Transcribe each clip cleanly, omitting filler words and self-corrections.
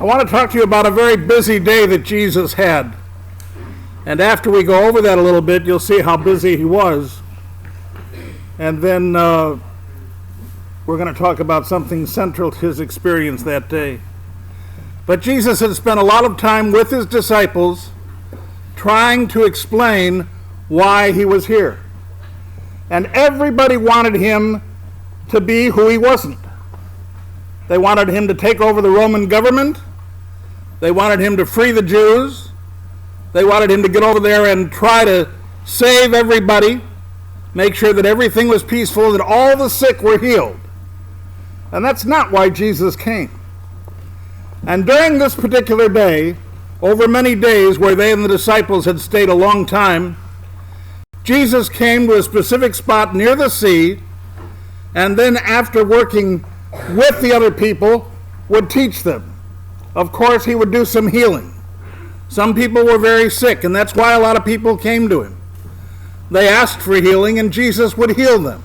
I want to talk to you about a very busy day that Jesus had. And after we go over that a little bit, you'll see how busy he was. And then we're going to talk about something central to his experience that day. But Jesus had spent a lot of time with his disciples trying to explain why he was here. And everybody wanted him to be who he wasn't. They wanted him to take over the Roman government. They wanted him to free the Jews. They wanted him to get over there and try to save everybody, make sure that everything was peaceful, that all the sick were healed. And that's not why Jesus came. And during this particular day, over many days where they and the disciples had stayed a long time, Jesus came to a specific spot near the sea, and then after working with the other people, would teach them. Of course, he would do some healing. Some people were very sick, and that's why a lot of people came to him. They asked for healing, and Jesus would heal them.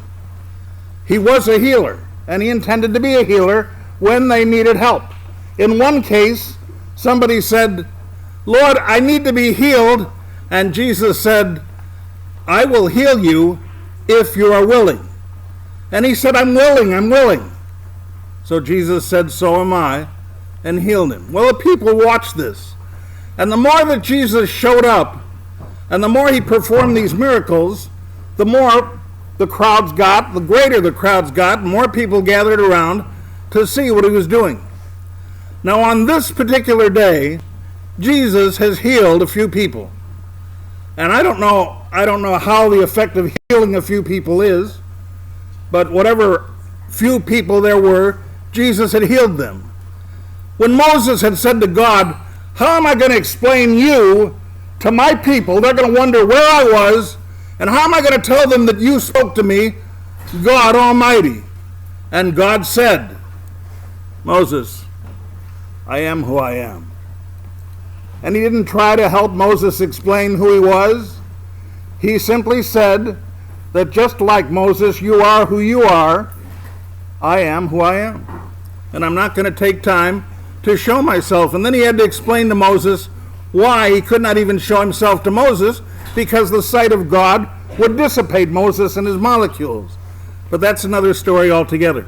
He was a healer, and he intended to be a healer when they needed help. In one case, somebody said, "Lord, I need to be healed," and Jesus said, "I will heal you if you are willing." And he said, I'm willing. So Jesus said, "So am I," and healed him. Well, the people watched this. And the more that Jesus showed up, and the more he performed these miracles, the more the crowds got, the greater the crowds got, more people gathered around to see what he was doing. Now on this particular day, Jesus has healed a few people. And I don't know how the effect of healing a few people is, but whatever few people there were, Jesus had healed them. When Moses had said to God, "How am I going to explain you to my people? They're going to wonder where I was, and how am I going to tell them that you spoke to me, God Almighty?" And God said, "Moses, I am who I am." And he didn't try to help Moses explain who he was. He simply said that just like Moses, you are who you are, I am who I am. And I'm not going to take time to show myself. And then he had to explain to Moses why he could not even show himself to Moses, because the sight of God would dissipate Moses and his molecules. But that's another story altogether.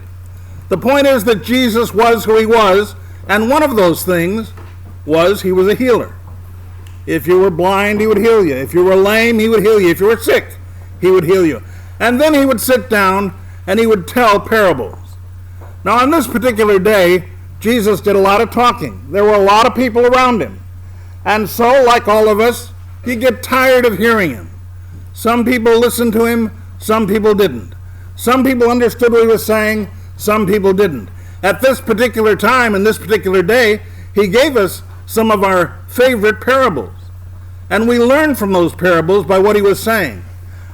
The point is that Jesus was who he was, and one of those things was he was a healer. If you were blind, he would heal you. If you were lame, he would heal you. If you were sick, he would heal you. And then he would sit down and he would tell parables. Now on this particular day, Jesus did a lot of talking. There were a lot of people around him. And so, like all of us, you get tired of hearing him. Some people listened to him, some people didn't. Some people understood what he was saying, some people didn't. At this particular time and this particular day, he gave us some of our favorite parables. And we learned from those parables by what he was saying.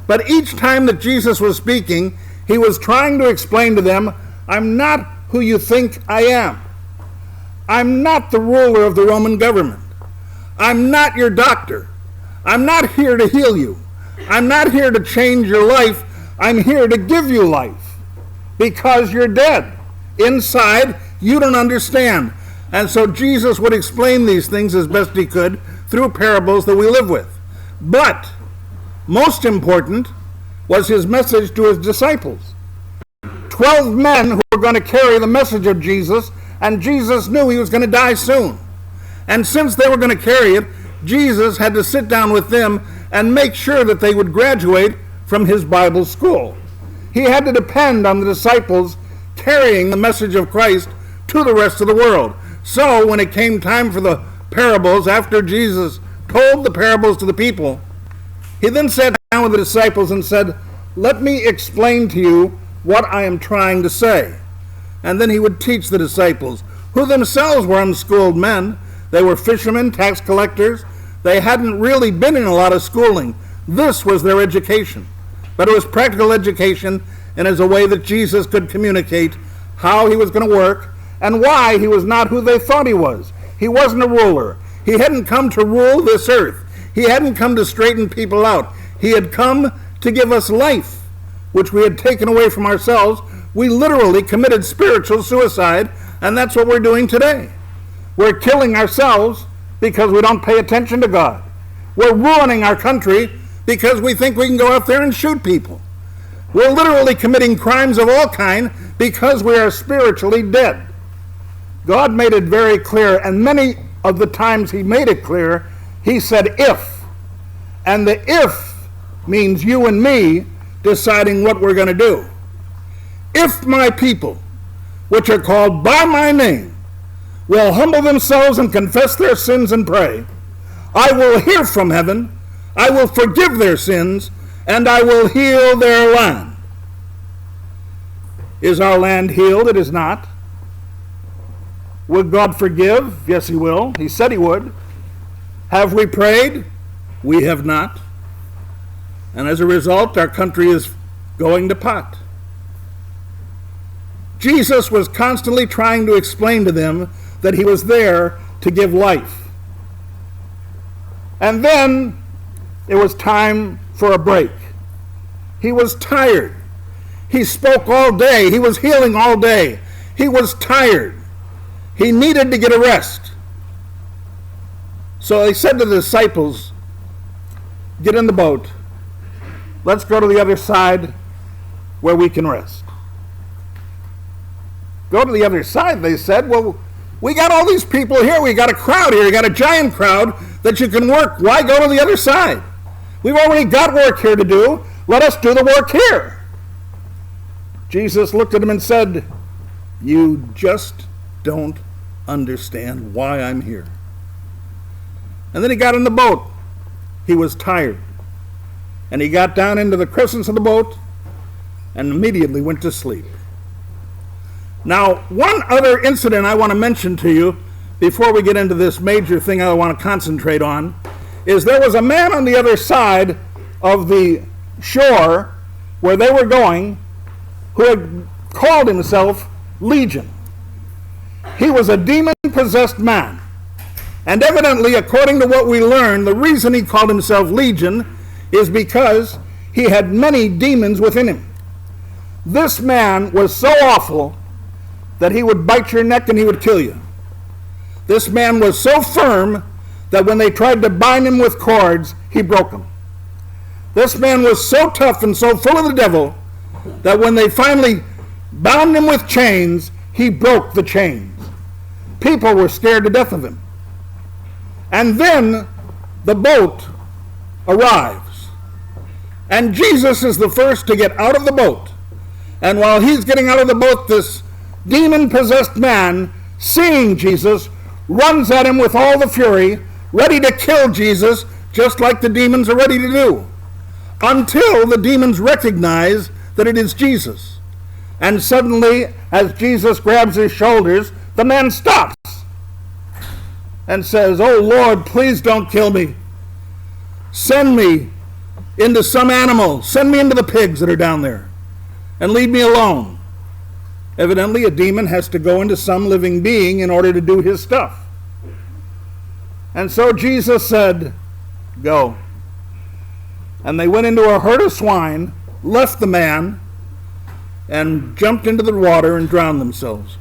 But each time that Jesus was speaking, he was trying to explain to them, I'm not who you think I am. I'm not the ruler of the Roman government. I'm not your doctor. I'm not here to heal you. I'm not here to change your life. I'm here to give you life. Because you're dead. Inside, you don't understand. And so Jesus would explain these things as best he could through parables that we live with. But most important was his message to his disciples. 12 men who were going to carry the message of Jesus, and Jesus knew he was going to die soon. And since they were going to carry it, Jesus had to sit down with them and make sure that they would graduate from his Bible school. He had to depend on the disciples carrying the message of Christ to the rest of the world. So when it came time for the parables, after Jesus told the parables to the people, he then sat down with the disciples and said, "Let me explain to you what I am trying to say." And then he would teach the disciples, who themselves were unschooled men. They were fishermen, tax collectors. They hadn't really been in a lot of schooling. This was their education. But it was practical education, and as a way that Jesus could communicate how he was going to work and why he was not who they thought he was. He wasn't a ruler. He hadn't come to rule this earth. He hadn't come to straighten people out. He had come to give us life, which we had taken away from ourselves. We literally committed spiritual suicide, and that's what we're doing today. We're killing ourselves because we don't pay attention to God. We're ruining our country because we think we can go out there and shoot people. We're literally committing crimes of all kind because we are spiritually dead. God made it very clear, and many of the times he made it clear, he said if. And the if means you and me deciding what we're going to do. If my people, which are called by my name, will humble themselves and confess their sins and pray, I will hear from heaven, I will forgive their sins, and I will heal their land. Is our land healed? It is not. Will God forgive? Yes, he will. He said he would. Have we prayed? We have not. And as a result, our country is going to pot. Jesus was constantly trying to explain to them that he was there to give life. And then it was time for a break. He was tired. He spoke all day. He was healing all day. He was tired. He needed to get a rest. So he said to the disciples, get in the boat. Let's go to the other side where we can rest. Go to the other side, they said. Well, we got all these people here. We got a crowd here. You got a giant crowd that you can work. Why go to the other side? We've already got work here to do. Let us do the work here. Jesus looked at him and said, you just don't understand why I'm here. And then he got in the boat. He was tired. And he got down into the crescents of the boat and immediately went to sleep. Now, one other incident I want to mention to you before we get into this major thing I want to concentrate on is there was a man on the other side of the shore where they were going who had called himself Legion. He was a demon-possessed man. And evidently, according to what we learned, the reason he called himself Legion is because he had many demons within him. This man was so awful that he would bite your neck and he would kill you. This man was so firm that when they tried to bind him with cords, he broke them. This man was so tough and so full of the devil that when they finally bound him with chains, he broke the chains. People were scared to death of him. And then the boat arrives. And Jesus is the first to get out of the boat. And while he's getting out of the boat, this demon-possessed man, seeing Jesus, runs at him with all the fury, ready to kill Jesus, just like the demons are ready to do, until the demons recognize that it is Jesus. And suddenly, as Jesus grabs his shoulders, the man stops and says, "Oh Lord, please don't kill me. Send me into some animal. Send me into the pigs that are down there and leave me alone." Evidently, a demon has to go into some living being in order to do his stuff. And so Jesus said, "Go." And they went into a herd of swine, left the man, and jumped into the water and drowned themselves.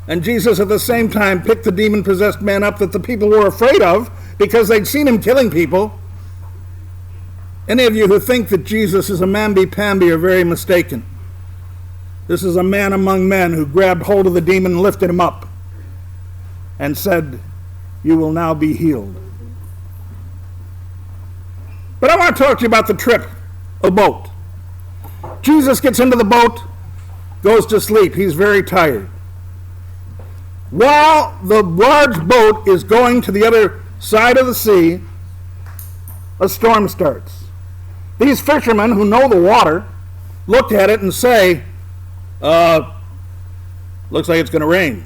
And Jesus at the same time picked the demon-possessed man up that the people were afraid of because they'd seen him killing people. Any of you who think that Jesus is a mamby-pamby are very mistaken. This is a man among men who grabbed hold of the demon and lifted him up and said, "You will now be healed." But I want to talk to you about the trip, a boat. Jesus gets into the boat, goes to sleep. He's very tired. While the large boat is going to the other side of the sea, a storm starts. These fishermen who know the water look at it and say, looks like it's going to rain.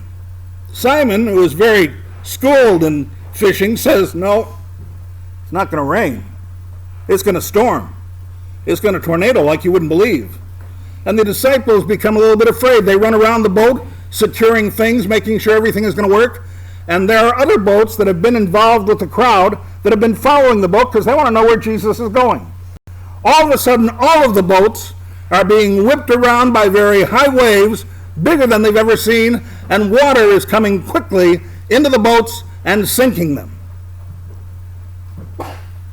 Simon, who is very schooled in fishing, says, "No, it's not going to rain. It's going to storm. It's going to tornado like you wouldn't believe." And the disciples become a little bit afraid. They run around the boat, securing things, making sure everything is going to work. And there are other boats that have been involved with the crowd that have been following the boat because they want to know where Jesus is going. All of a sudden, all of the boats are being whipped around by very high waves, bigger than they've ever seen, and water is coming quickly into the boats and sinking them.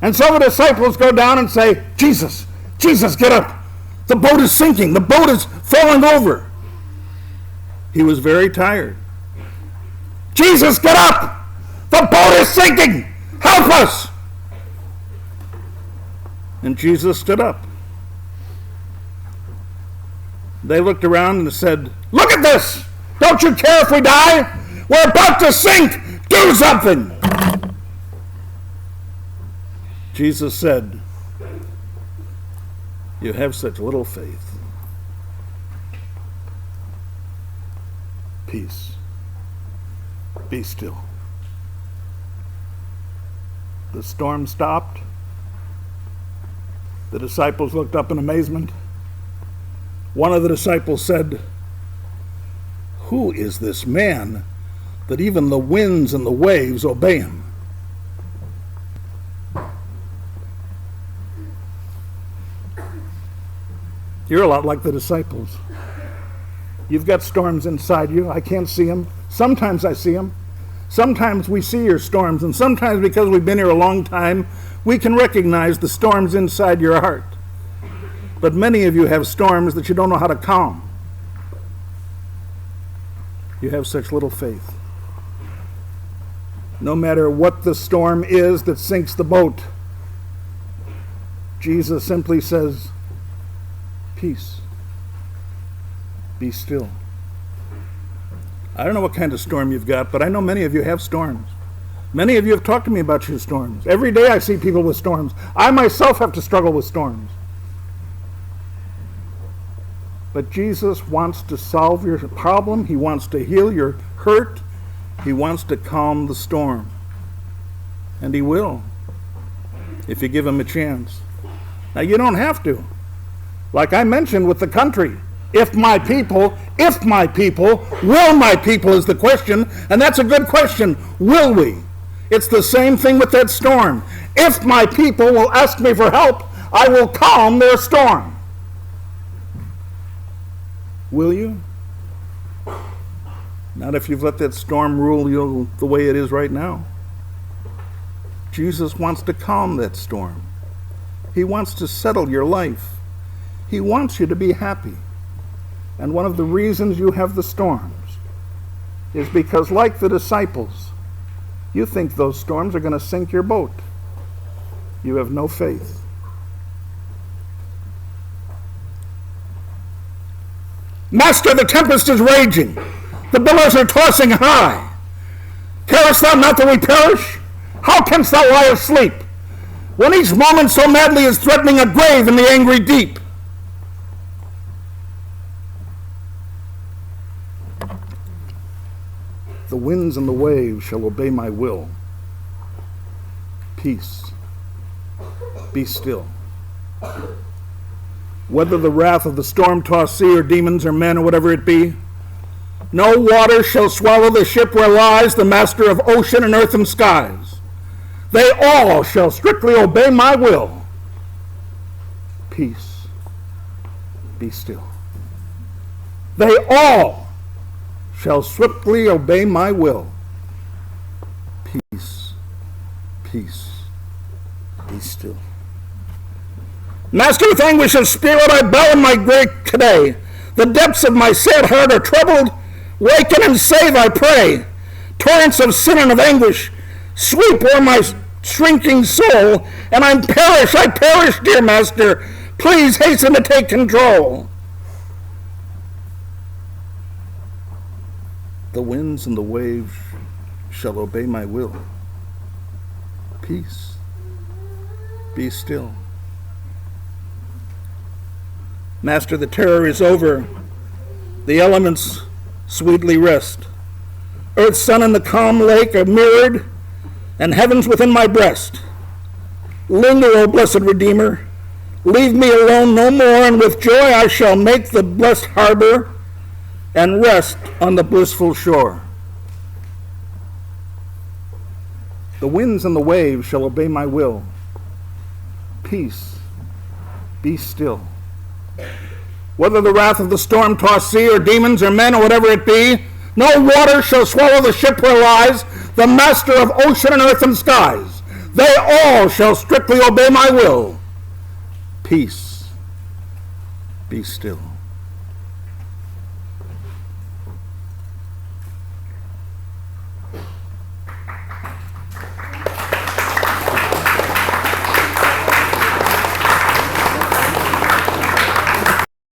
And so the disciples go down and say, Jesus, get up. The boat is sinking. The boat is falling over. He was very tired. Jesus, get up. The boat is sinking. Help us. And Jesus stood up. They looked around and said, look at this. Don't you care if we die? We're about to sink. Do something. Jesus said, you have such little faith. Peace. Be still. The storm stopped. The disciples looked up in amazement. One of the disciples said, who is this man that even the winds and the waves obey him? You're a lot like the disciples. You've got storms inside you. I can't see them. Sometimes I see them. Sometimes we see your storms, and sometimes because we've been here a long time, we can recognize the storms inside your heart. But many of you have storms that you don't know how to calm. You have such little faith. No matter what the storm is that sinks the boat, Jesus simply says, peace. Be still. I don't know what kind of storm you've got, but I know many of you have storms. Many of you have talked to me about your storms. Every day I see people with storms. I myself have to struggle with storms. But Jesus wants to solve your problem. He wants to heal your hurt. He wants to calm the storm. And he will, if you give him a chance. Now, you don't have to. Like I mentioned with the country, if my people, will my people is the question, and that's a good question. Will we? It's the same thing with that storm. If my people will ask me for help, I will calm their storm. Will you? Not if you've let that storm rule you the way it is right now. Jesus wants to calm that storm. He wants to settle your life. He wants you to be happy. And one of the reasons you have the storms is because, like the disciples, you think those storms are going to sink your boat. You have no faith. Master, the tempest is raging. The billows are tossing high. Carest thou not that we perish? How canst thou lie asleep, when each moment so madly is threatening a grave in the angry deep? The winds and the waves shall obey my will. Peace. Be still. Whether the wrath of the storm-tossed sea or demons or men or whatever it be, no water shall swallow the ship where lies the master of ocean and earth and skies. They all shall strictly obey my will. Peace. Be still. They all shall swiftly obey my will. Peace. Peace. Be still. Master, with anguish of spirit I bow in my grave today. The depths of my sad heart are troubled. Waken and save, I pray. Torrents of sin and of anguish sweep o'er my shrinking soul, and I perish, dear Master. Please hasten to take control. The winds and the waves shall obey my will. Peace. Be still. Master, the terror is over. The elements sweetly rest. Earth's sun and the calm lake are mirrored, and heaven's within my breast. Linger, O blessed Redeemer. Leave me alone no more, and with joy I shall make the blessed harbor and rest on the blissful shore. The winds and the waves shall obey my will. Peace. Be still. Whether the wrath of the storm-tossed sea or demons or men or whatever it be, No water shall swallow the ship where lies the master of ocean and earth and skies. They all shall strictly obey my will. Peace, be still.